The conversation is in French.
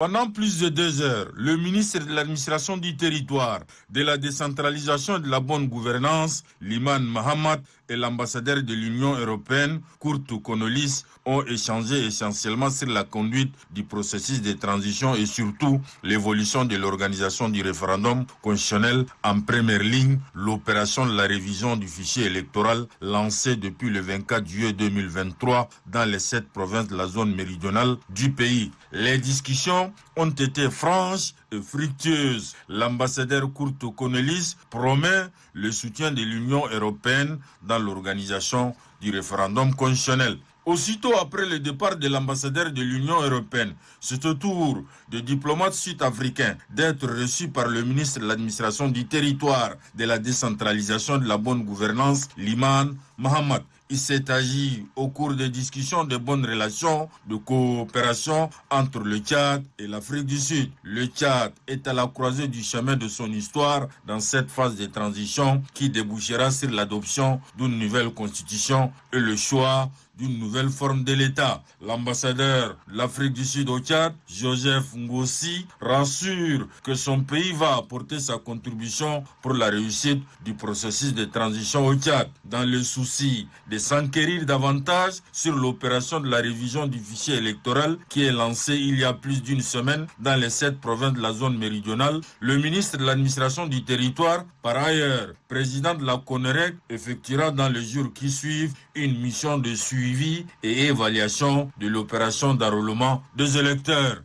Pendant plus de 2 heures, le ministre de l'administration du territoire, de la décentralisation et de la bonne gouvernance, Liman Mohamed, et l'ambassadeur de l'Union européenne, Kurt Konolis, ont échangé essentiellement sur la conduite du processus de transition et surtout l'évolution de l'organisation du référendum constitutionnel. En première ligne, l'opération de la révision du fichier électoral lancée depuis le 24 juillet 2023 dans les 7 provinces de la zone méridionale du pays. Les discussions ont été franches et fructueuses. L'ambassadeur Kurt Konolis promet le soutien de l'Union européenne dans l'organisation du référendum constitutionnel. Aussitôt après le départ de l'ambassadeur de l'Union européenne, c'est au tour de diplomates sud-africains d'être reçus par le ministre de l'administration du territoire, de la décentralisation et de la bonne gouvernance, Liman Mohamed. Il s'est agi au cours des discussions de bonnes relations de coopération entre le Tchad et l'Afrique du Sud. Le Tchad est à la croisée du chemin de son histoire dans cette phase de transition qui débouchera sur l'adoption d'une nouvelle constitution et le choix d'une nouvelle forme de l'État. L'ambassadeur de l'Afrique du Sud au Tchad, Joseph Ngossi, rassure que son pays va apporter sa contribution pour la réussite du processus de transition au Tchad, dans le souci de s'enquérir davantage sur l'opération de la révision du fichier électoral qui est lancée il y a plus d'une semaine dans les 7 provinces de la zone méridionale. Le ministre de l'administration du territoire, par ailleurs président de la CONEREC, effectuera dans les jours qui suivent une mission de suivi et évaluation de l'opération d'enrôlement des électeurs.